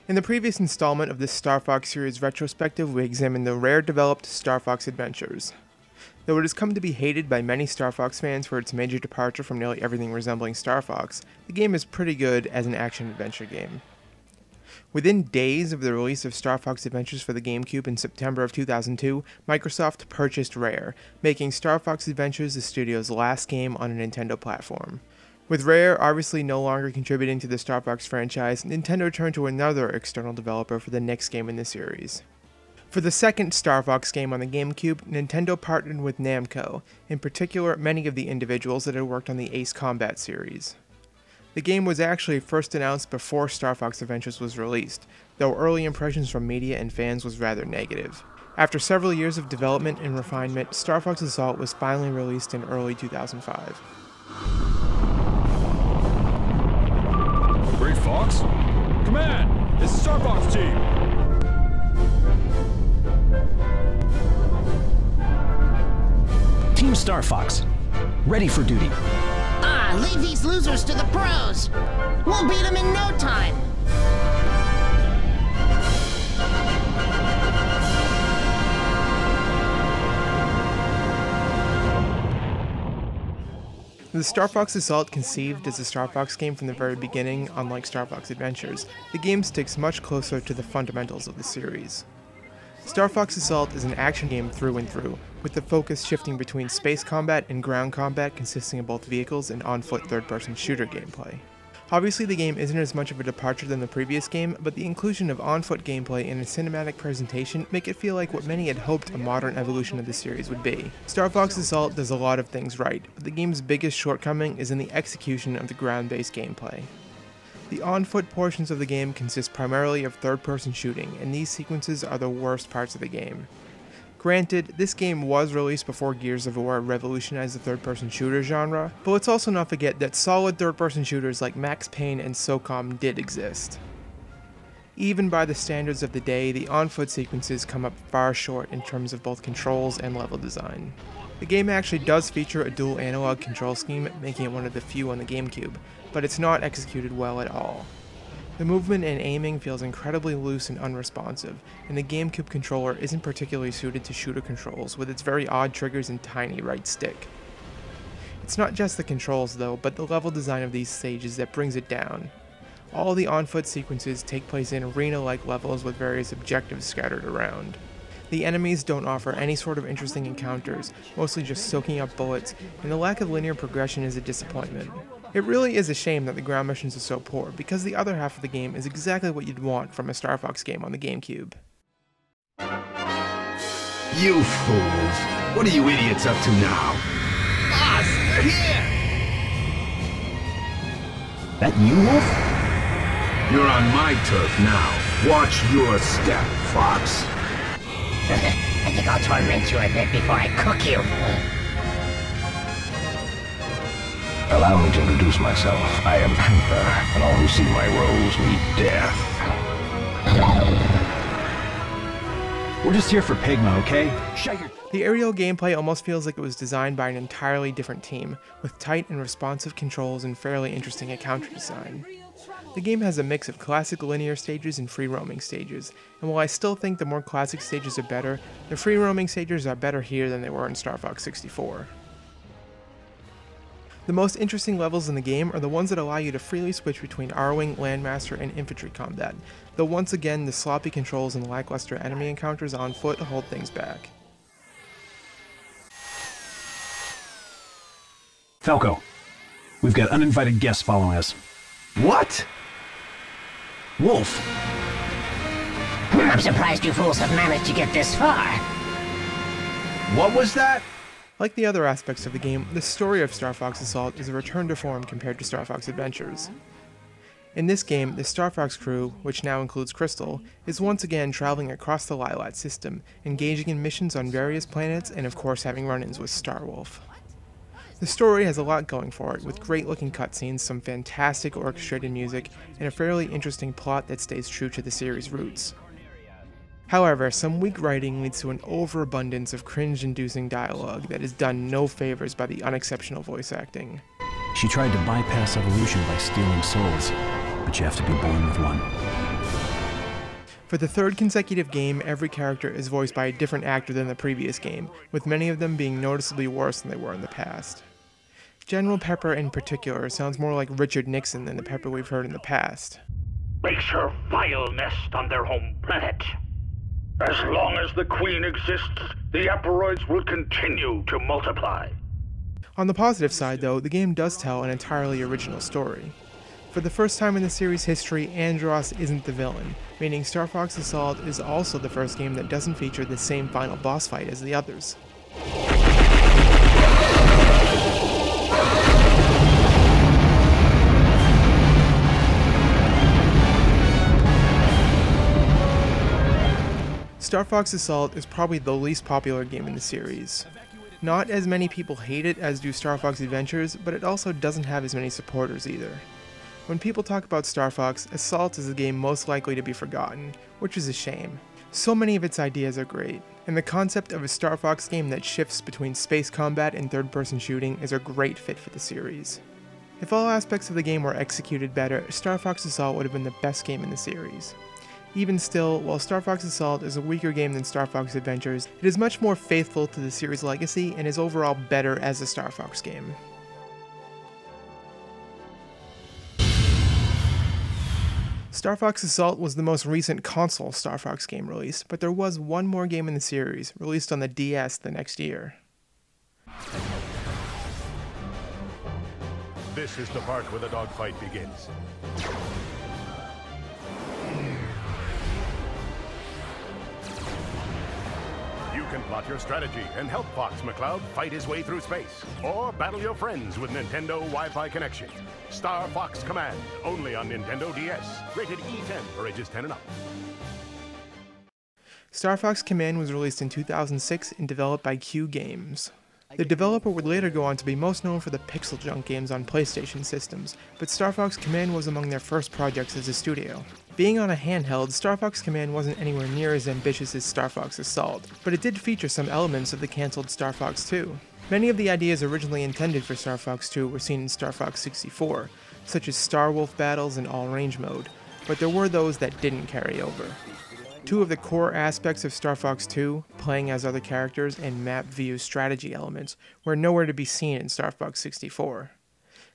In the previous installment of this Star Fox series retrospective, we examined the Rare-developed Star Fox Adventures. Though it has come to be hated by many Star Fox fans for its major departure from nearly everything resembling Star Fox, the game is pretty good as an action-adventure game. Within days of the release of Star Fox Adventures for the GameCube in September of 2002, Microsoft purchased Rare, making Star Fox Adventures the studio's last game on a Nintendo platform. With Rare obviously no longer contributing to the Star Fox franchise, Nintendo turned to another external developer for the next game in the series. For the second Star Fox game on the GameCube, Nintendo partnered with Namco, in particular many of the individuals that had worked on the Ace Combat series. The game was actually first announced before Star Fox Adventures was released, though early impressions from media and fans was rather negative. After several years of development and refinement, Star Fox Assault was finally released in early 2005. Great Fox? Command! This is Star Fox team! Team Star Fox, ready for duty. Leave these losers to the pros! We'll beat them in no time! The Star Fox Assault conceived as a Star Fox game from the very beginning, unlike Star Fox Adventures, the game sticks much closer to the fundamentals of the series. Star Fox Assault is an action game through and through, with the focus shifting between space combat and ground combat consisting of both vehicles and on-foot third-person shooter gameplay. Obviously the game isn't as much of a departure than the previous game, but the inclusion of on-foot gameplay in a cinematic presentation make it feel like what many had hoped a modern evolution of the series would be. Star Fox Assault does a lot of things right, but the game's biggest shortcoming is in the execution of the ground-based gameplay. The on-foot portions of the game consist primarily of third-person shooting, and these sequences are the worst parts of the game. Granted, this game was released before Gears of War revolutionized the third-person shooter genre, but let's also not forget that solid third-person shooters like Max Payne and SOCOM did exist. Even by the standards of the day, the on-foot sequences come up far short in terms of both controls and level design. The game actually does feature a dual analog control scheme, making it one of the few on the GameCube, but it's not executed well at all. The movement and aiming feels incredibly loose and unresponsive, and the GameCube controller isn't particularly suited to shooter controls with its very odd triggers and tiny right stick. It's not just the controls though, but the level design of these stages that brings it down. All the on-foot sequences take place in arena-like levels with various objectives scattered around. The enemies don't offer any sort of interesting encounters, mostly just soaking up bullets, and the lack of linear progression is a disappointment. It really is a shame that the ground missions are so poor, because the other half of the game is exactly what you'd want from a Star Fox game on the GameCube. You fools! What are you idiots up to now? Boss, they're here! That you, Wolf? You're on my turf now. Watch your step, Fox. I think I'll torment you a bit before I cook you. Allow me to introduce myself. I am Panther, and all who see my rose meet death. We're just here for Pigma, okay? Shut your... The aerial gameplay almost feels like it was designed by an entirely different team, with tight and responsive controls and fairly interesting encounter design. The game has a mix of classic linear stages and free-roaming stages, and while I still think the more classic stages are better, the free-roaming stages are better here than they were in Star Fox 64. The most interesting levels in the game are the ones that allow you to freely switch between R-Wing, Landmaster, and infantry combat, though once again the sloppy controls and lackluster enemy encounters on foot hold things back. Falco, we've got uninvited guests following us. What? Wolf! I'm surprised you fools have managed to get this far. What was that? Like the other aspects of the game, the story of Star Fox Assault is a return to form compared to Star Fox Adventures. In this game, the Star Fox crew, which now includes Crystal, is once again traveling across the Lylat system, engaging in missions on various planets and of course having run-ins with Starwolf. The story has a lot going for it, with great-looking cutscenes, some fantastic orchestrated music, and a fairly interesting plot that stays true to the series' roots. However, some weak writing leads to an overabundance of cringe-inducing dialogue that is done no favors by the unexceptional voice acting. She tried to bypass evolution by stealing souls, but you have to be born with one. For the third consecutive game, every character is voiced by a different actor than the previous game, with many of them being noticeably worse than they were in the past. General Pepper in particular sounds more like Richard Nixon than the Pepper we've heard in the past. Makes her vile nest on their home planet. As long as the Queen exists, the Aperoids will continue to multiply. On the positive side, though, the game does tell an entirely original story. For the first time in the series' history, Andross isn't the villain, meaning Star Fox Assault is also the first game that doesn't feature the same final boss fight as the others. Star Fox Assault is probably the least popular game in the series. Not as many people hate it as do Star Fox Adventures, but it also doesn't have as many supporters either. When people talk about Star Fox, Assault is the game most likely to be forgotten, which is a shame. So many of its ideas are great, and the concept of a Star Fox game that shifts between space combat and third-person shooting is a great fit for the series. If all aspects of the game were executed better, Star Fox Assault would have been the best game in the series. Even still, while Star Fox Assault is a weaker game than Star Fox Adventures, it is much more faithful to the series' legacy and is overall better as a Star Fox game. Star Fox Assault was the most recent console Star Fox game released, but there was one more game in the series, released on the DS the next year. This is the part where the dogfight begins. You can plot your strategy and help Fox McCloud fight his way through space, or battle your friends with Nintendo Wi-Fi connection. Star Fox Command, only on Nintendo DS. Rated E10 for ages 10 and up. Star Fox Command was released in 2006 and developed by Q Games. The developer would later go on to be most known for the Pixel Junk games on PlayStation systems, but Star Fox Command was among their first projects as a studio. Being on a handheld, Star Fox Command wasn't anywhere near as ambitious as Star Fox Assault, but it did feature some elements of the cancelled Star Fox 2. Many of the ideas originally intended for Star Fox 2 were seen in Star Fox 64, such as Star Wolf battles and all-range mode, but there were those that didn't carry over. Two of the core aspects of Star Fox 2, playing as other characters and map view strategy elements, were nowhere to be seen in Star Fox 64.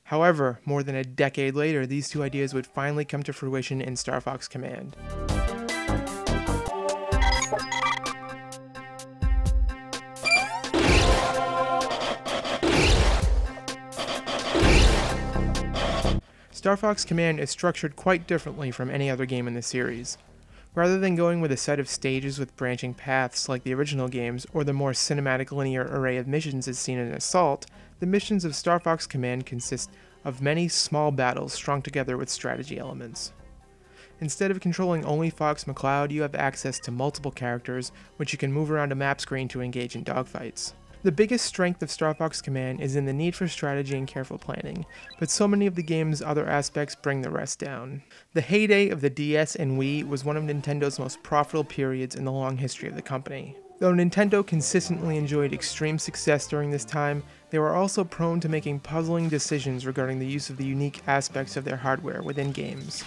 However, more than a decade later, these two ideas would finally come to fruition in Star Fox Command. Star Fox Command is structured quite differently from any other game in the series. Rather than going with a set of stages with branching paths like the original games, or the more cinematic linear array of missions as seen in Assault, the missions of Star Fox Command consist of many small battles strung together with strategy elements. Instead of controlling only Fox McCloud, you have access to multiple characters, which you can move around a map screen to engage in dogfights. The biggest strength of Star Fox Command is in the need for strategy and careful planning, but so many of the game's other aspects bring the rest down. The heyday of the DS and Wii was one of Nintendo's most profitable periods in the long history of the company. Though Nintendo consistently enjoyed extreme success during this time, they were also prone to making puzzling decisions regarding the use of the unique aspects of their hardware within games.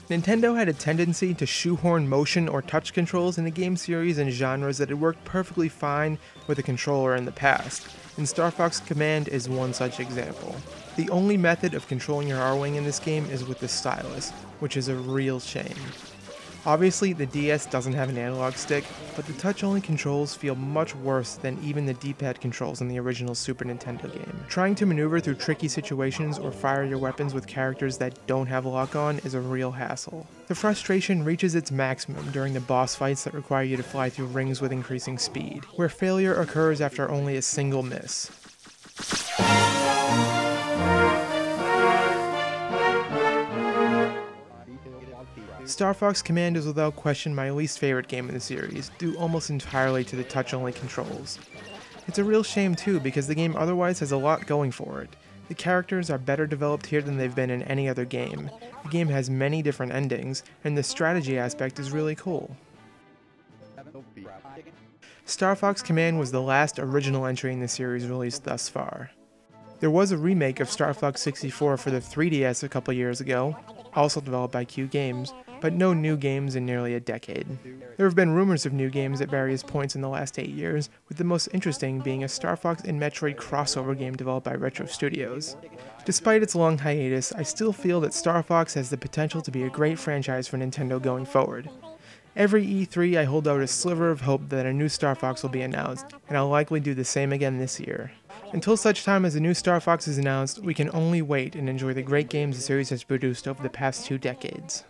Nintendo had a tendency to shoehorn motion or touch controls into game series and genres that had worked perfectly fine with a controller in the past, and Star Fox Command is one such example. The only method of controlling your R-Wing in this game is with the stylus, which is a real shame. Obviously, the DS doesn't have an analog stick, but the touch-only controls feel much worse than even the D-pad controls in the original Super Nintendo game. Trying to maneuver through tricky situations or fire your weapons with characters that don't have lock-on is a real hassle. The frustration reaches its maximum during the boss fights that require you to fly through rings with increasing speed, where failure occurs after only a single miss. Star Fox Command is without question my least favorite game in the series, due almost entirely to the touch-only controls. It's a real shame too, because the game otherwise has a lot going for it. The characters are better developed here than they've been in any other game. The game has many different endings, and the strategy aspect is really cool. Star Fox Command was the last original entry in the series released thus far. There was a remake of Star Fox 64 for the 3DS a couple years ago, also developed by Q Games, but no new games in nearly a decade. There have been rumors of new games at various points in the last 8 years, with the most interesting being a Star Fox and Metroid crossover game developed by Retro Studios. Despite its long hiatus, I still feel that Star Fox has the potential to be a great franchise for Nintendo going forward. Every E3 I hold out a sliver of hope that a new Star Fox will be announced, and I'll likely do the same again this year. Until such time as a new Star Fox is announced, we can only wait and enjoy the great games the series has produced over the past 2 decades.